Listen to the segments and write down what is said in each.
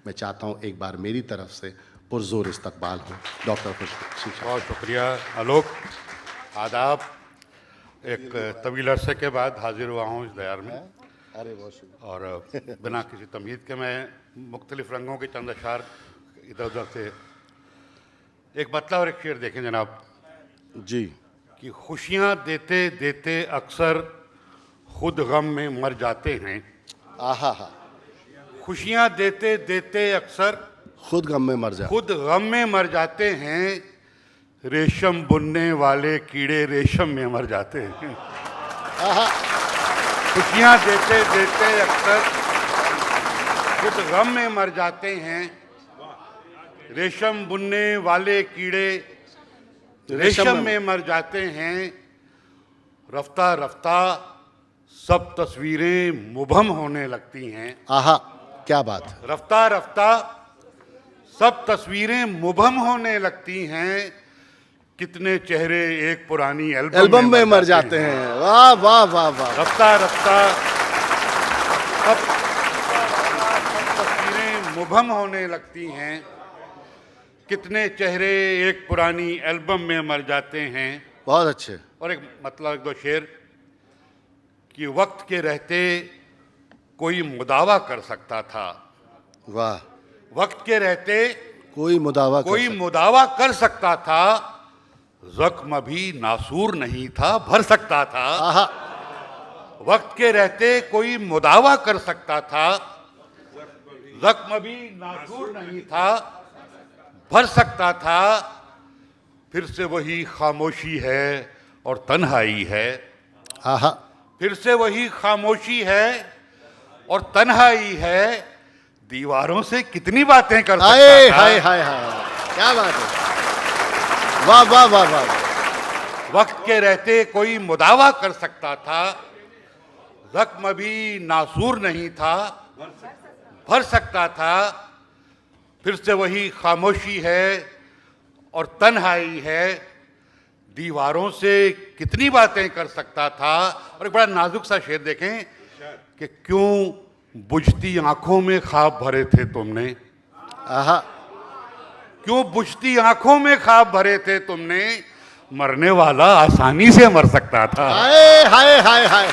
मैं चाहता हूँ एक बार मेरी तरफ से पुरजोर इस्तकबाल हो डॉक्टर खुशबू। बहुत शुक्रिया आलोक, आदाब। एक तवील अरसे के बाद हाजिर हुआ हूँ इस दयार में, अरे बहुत शुक्रिया। और बिना किसी तमहीद के मैं मुख्तलिफ रंगों के चंद अशार इधर उधर से एक मतला और एक शेर देखें जनाब जी। कि खुशियाँ देते देते अक्सर खुद गम में मर जाते हैं। आहा हा। खुशियाँ देते देते अक्सर खुद गम में मर जा। खुद गम में मर जाते हैं। रेशम बुनने वाले कीड़े रेशम में मर जाते हैं। आहा। खुशियाँ देते देते अक्सर खुद गम में मर जाते हैं। रेशम बुनने वाले कीड़े रेशम में मर जाते हैं। रफ्ता रफ्ता सब तस्वीरें मुबहम होने लगती हैं। आहा, क्या बात है। रफ्ता रफ्ता सब तस्वीरें मुबहम होने लगती हैं। कितने चेहरे एक पुरानी एल्बम में मर जाते हैं। वाह वाह वाह वाह। रफ्ता रफ्ता सब तस्वीरें मुबहम होने लगती हैं। कितने चेहरे एक पुरानी एल्बम में मर जाते हैं। बहुत अच्छे। और एक मतलब एक दो शेर कि वक्त के रहते कोई मुदावा कर सकता था। वाह। वक्त के रहते कोई मुदावा कोई मुदावा कर सकता था। जख्म भी नासूर नहीं था, भर सकता था। आहा। वक्त के रहते कोई मुदावा कर सकता था। जख्म भी नासूर नहीं था, भर सकता था। फिर से वही खामोशी है और तन्हाई है। आहा। फिर से वही खामोशी है और तन्हाई है। दीवारों से कितनी बातें कर सकता हाय था। हाय हाय हाय, क्या बात है। वाह वाह वाह वाह। वक्त के रहते कोई मुदावा कर सकता था। जख्म भी नासूर नहीं था, भर सकता था। फिर से वही खामोशी है और तन्हाई है। दीवारों से कितनी बातें कर सकता था। और एक बड़ा नाजुक सा शेर देखें कि क्यों बुझती आंखों में ख्वाब भरे थे तुमने। आहा। क्यों बुझती आंखों में ख्वाब भरे थे तुमने। मरने वाला आसानी से मर सकता था। हाय हाय हाय हाय।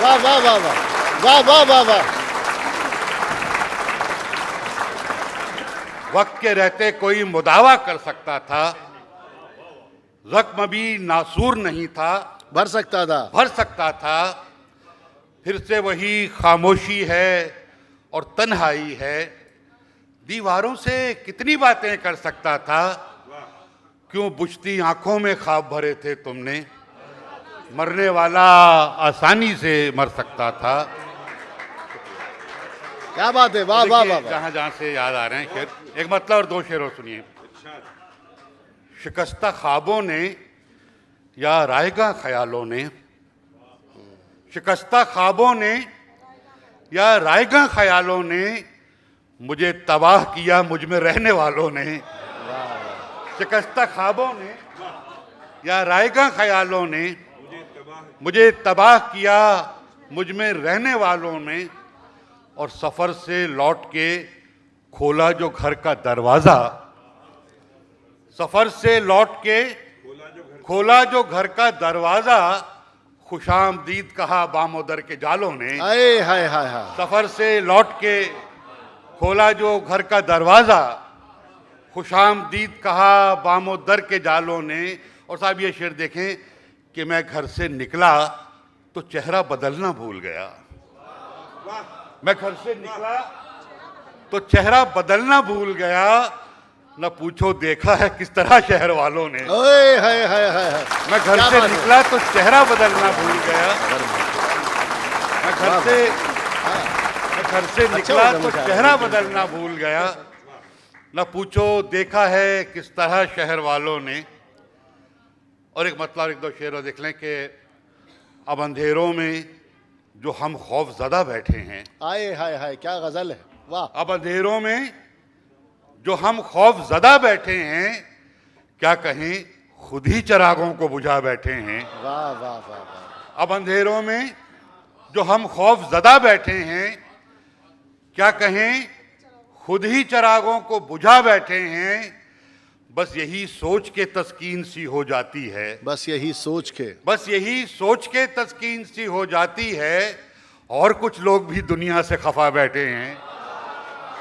वाह वाह वाह वाह वाह वाह वाह वाह। वक्त के रहते कोई मुदावा कर सकता था। जख्म भी नासूर नहीं था, भर सकता था। भर सकता था। फिर से वही खामोशी है और तन्हाई है। दीवारों से कितनी बातें कर सकता था। क्यों बुझती आंखों में ख्वाब भरे थे तुमने। मरने वाला आसानी से मर सकता था। क्या बात है। वाह वाह वाह। जहां जहां से याद आ रहे हैं शेर, एक मतलब और दो शेर और सुनिए। शिकस्ता ख्वाबों ने या रायगा ख्यालों ने। शिकस्ता ख्वाबों ने या रायगा ख्यालों ने मुझे तबाह किया मुझ में रहने वालों ने। शिकस्ता ख्वाबों ने या रायगा ख्यालों ने मुझे तबाह किया मुझ में रहने वालों ने। और सफर से लौट के खोला जो घर का दरवाजा। सफर से लौट के खोला जो घर का दरवाजा। खुशामदीद कहा बामोदर के जालों ने। हाय हाय हाय हाय। सफर से लौट के खोला जो घर का दरवाजा। खुशामदीद कहा बामोदर के जालों ने। और साहब ये शेर देखें कि मैं घर से निकला तो चेहरा बदलना भूल गया। मैं घर से निकला तो चेहरा बदलना भूल गया। न पूछो देखा है किस तरह शहर वालों ने। ओए हाय हाय हाय हाय। मैं घर से निकला तो चेहरा बदलना भूल गया। मैं घर से निकला तो चेहरा बदलना भूल गया। न पूछो देखा है किस तरह शहर वालों ने। और एक मतलब एक दो शेर देख लें कि अब अंधेरों में जो हम खौफ ज़दा बैठे हैं। हाय हाय हाय, क्या गजल है। वाह। अब अंधेरों में जो हम खौफ ज़दा बैठे हैं। क्या कहें खुद ही चिरागों को बुझा बैठे हैं। वाह वाह वाह वाह। अब अंधेरों में जो हम खौफ ज़दा बैठे हैं। क्या कहें, खुद ही चिरागों को बुझा बैठे हैं, बस यही सोच के तस्कीन सी हो जाती है। बस यही सोच के, बस यही सोच के तस्कीन सी हो जाती है, और कुछ लोग भी दुनिया से खफा बैठे हैं।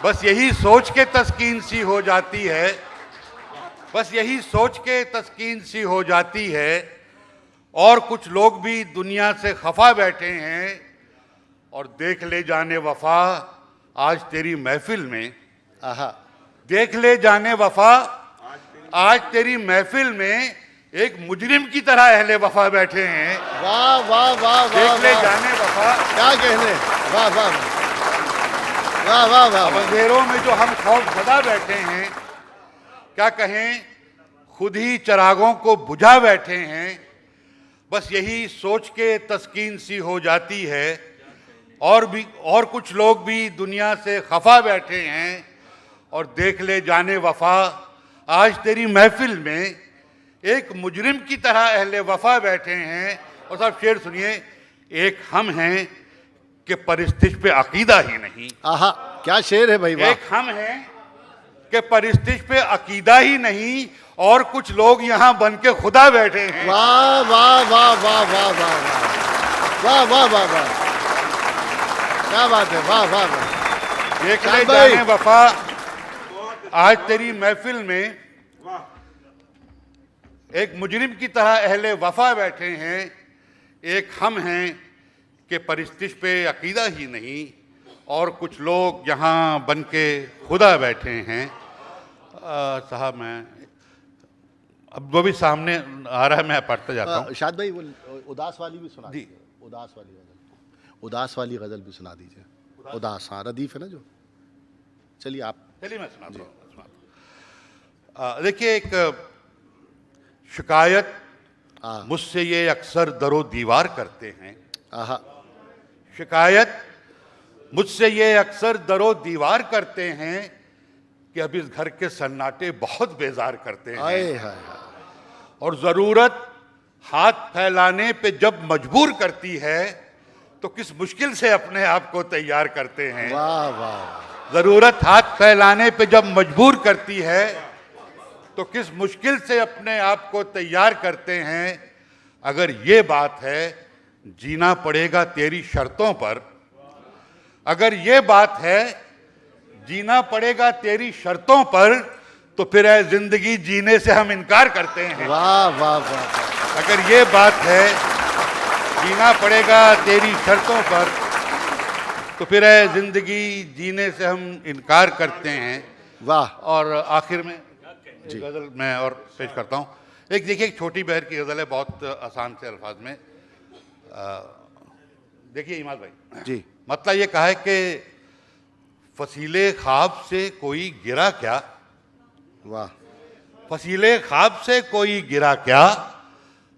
बस यही सोच के तस्कीन सी हो जाती है, बस यही सोच के तस्कीन सी हो जाती है, और कुछ लोग भी दुनिया से खफा बैठे हैं। और देख ले जाने वफा आज तेरी महफिल में, आहा, देख ले जाने वफा आज तेरी महफिल में एक मुजरिम की तरह अहले वफा बैठे हैं। वाह वाह वाह वाह, देख ले वाह। जाने वफा, क्या कहने, वाह वाह वाह वाह वाह, वाह। अंधेरों में जो हम खौफ ज़दा बैठे हैं, क्या कहें, खुद ही चिरागों को बुझा बैठे हैं, बस यही सोच के तस्कीन सी हो जाती है, और कुछ लोग भी दुनिया से खफा बैठे हैं। और देख ले जाने वफा आज तेरी महफिल में एक मुजरिम की तरह अहले वफा बैठे हैं। और साहब शेर सुनिए, एक हम हैं कि परिस्थिति पे अकीदा ही नहीं। आहा, क्या शेर है भाई, वाह। एक हम हैं कि परिस्थिति पे अकीदा ही नहीं, और कुछ लोग यहाँ बन के खुदा बैठे हैं। वाह वाह वाह वाह वाह वाह वाह वाह वाह वाह, क्या बात है, वाह वाह वाह। देख ले शाबाश भाई। जाने वफा आज तेरी महफिल में एक मुजरिम की तरह अहले वफा बैठे हैं। एक हम हैं कि परिस्थिति पे अकीदा ही नहीं, और कुछ लोग यहाँ बन के खुदा बैठे हैं। साहब मैं अब वो भी सामने आ रहा है, मैं पढ़ते जाता हूँ। शाद भाई वो उदास वाली भी सुना जी। दीजिए, उदास वाली गजल, उदास वाली गजल भी सुना दीजिए। उदास, हाँ, रदीफ है ना जो। चलिए आप। चलिए मैं सुनाता हूँ। देखिए, एक शिकायत मुझसे ये अक्सर दरो दीवार करते हैं। आहा, शिकायत मुझसे ये अक्सर दरो दीवार करते हैं कि अब इस घर के सन्नाटे बहुत बेजार करते हैं। हाय हाय, और ज़रूरत हाथ फैलाने पे जब मजबूर करती है तो किस मुश्किल से अपने आप को तैयार करते हैं। वाह वाह, ज़रूरत हाथ फैलाने पे जब मजबूर करती है तो किस मुश्किल से अपने आप को तैयार करते हैं। अगर ये बात है, जीना पड़ेगा तेरी शर्तों पर। अगर ये बात है, जीना पड़ेगा तेरी शर्तों पर, तो फिर है जिंदगी जीने से हम इनकार करते हैं। वाह वाह वाह, अगर ये बात है, जीना पड़ेगा तेरी शर्तों पर, तो फिर है जिंदगी जीने से हम इनकार करते हैं। वाह। और आखिर में एक गजल मैं और पेश करता हूँ। एक देखिए, एक छोटी बहर की गजल है, बहुत आसान से अल्फाज में। देखिए इमाद भाई जी, मतलब ये कहा है कि फसीले ख्वाब से कोई गिरा क्या, वाह। फसीले ख्वाब से कोई गिरा क्या,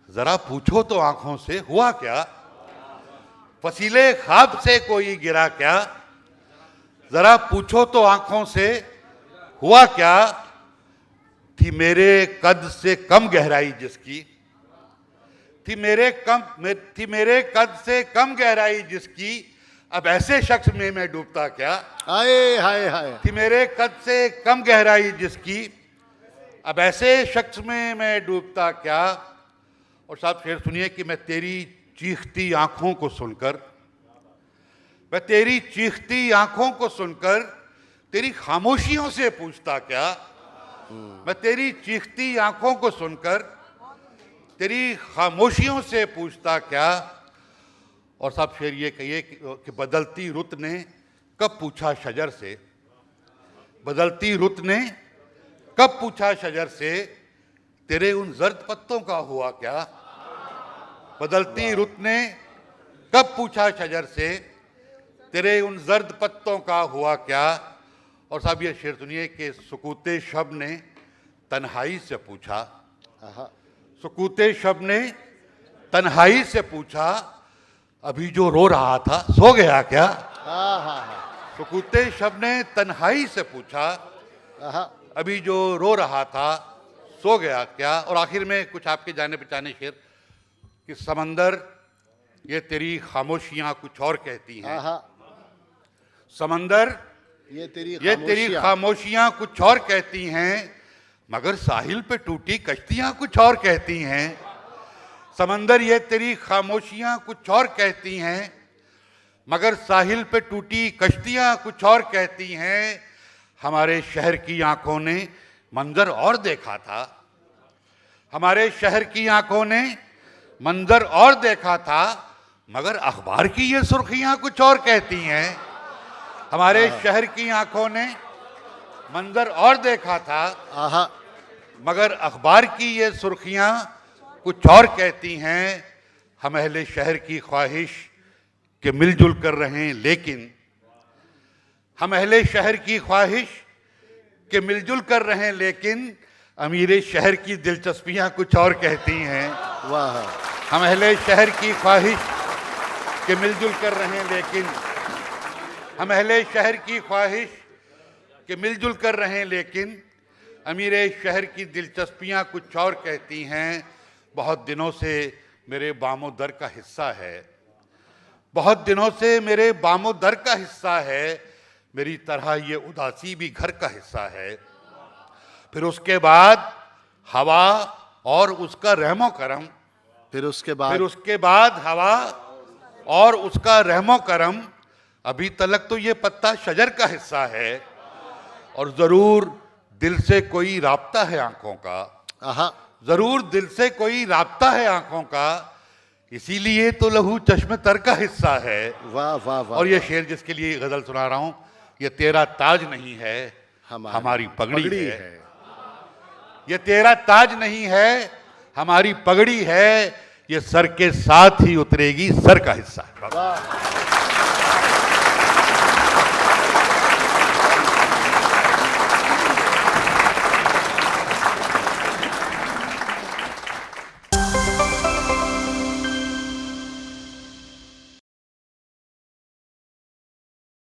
जरा पूछो तो आंखों से हुआ क्या। फसीले ख्वाब से कोई गिरा क्या, जरा पूछो तो आंखों से हुआ क्या। थी मेरे कद से कम गहराई जिसकी, थी मेरे कद से कम गहराई जिसकी, अब ऐसे शख्स में मैं डूबता क्या। हाय हाय हाय, थी मेरे कद से कम गहराई जिसकी, अब ऐसे शख्स में मैं डूबता क्या। और साहब शेर सुनिए कि मैं तेरी चीखती आंखों को सुनकर, मैं तेरी चीखती आंखों को सुनकर तेरी खामोशियों से पूछता क्या। मैं तेरी चीखती आंखों को सुनकर तेरी खामोशियों से पूछता क्या। और साहब शेर ये कहिए कि बदलती रुत ने कब पूछा शजर से, बदलती रुत ने कब पूछा शजर से, तेरे उन जर्द पत्तों का हुआ क्या। बदलती रुत ने कब पूछा शजर से, तेरे उन जर्द पत्तों का हुआ क्या। और साहब ये शेर सुनिए कि सुकूते शब ने तन्हाई से पूछा, सुकूते शब ने तन्हाई से पूछा, अभी जो रो रहा था सो गया क्या। सुकूते शब ने तन्हाई से पूछा, अभी जो रो रहा था सो गया क्या। और आखिर में कुछ आपके जाने पहचाने शेर कि समंदर ये तेरी खामोशियां कुछ और कहती हैं, समंदर ये तेरी खामोशियां कुछ और कहती हैं, मगर साहिल पे टूटी कश्तियां कुछ और कहती हैं। समंदर ये तेरी खामोशियां कुछ और कहती हैं, मगर साहिल पे टूटी कश्तियां कुछ और कहती हैं। हमारे शहर की आंखों ने मंजर और देखा था, हमारे शहर की आंखों ने मंजर और देखा था, मगर अखबार की ये सुर्खियां कुछ और कहती हैं। हमारे शहर की आंखों ने मंजर और देखा था, मगर अखबार की ये सुर्खियां कुछ और कहती हैं। हम अहले शहर की ख्वाहिश के मिलजुल कर रहें, लेकिन हम अहले शहर की ख्वाहिश के मिलजुल कर रहें, लेकिन अमीरे शहर की दिलचस्पियां कुछ और कहती हैं। वाह। हम अहले शहर की ख्वाहिश के मिलजुल कर रहें, लेकिन हम अहले शहर की ख्वाहिश के मिलजुल कर रहें, लेकिन अमीरे शहर की दिलचस्पियां कुछ और कहती हैं। बहुत दिनों से मेरे बामो दर का हिस्सा है, बहुत दिनों से मेरे बामो दर का हिस्सा है। मेरी तरह ये उदासी भी घर का हिस्सा है। फिर उसके बाद हवा और उसका रहमो करम, फिर उसके बाद हवा और उसका रहमो करम। अभी तलक तो ये पत्ता शजर का हिस्सा है, और जरूर दिल से कोई राब्ता है आंखों का, जरूर दिल से कोई राब्ता है आंखों का, इसीलिए तो लहू चश्मे तर का हिस्सा है। वाह वाह वाह। और ये शेर जिसके लिए गजल सुना रहा हूं, ये तेरा ताज नहीं है हमारी पगड़ी है। ये तेरा ताज नहीं है हमारी पगड़ी है, ये सर के साथ ही उतरेगी, सर का हिस्सा है।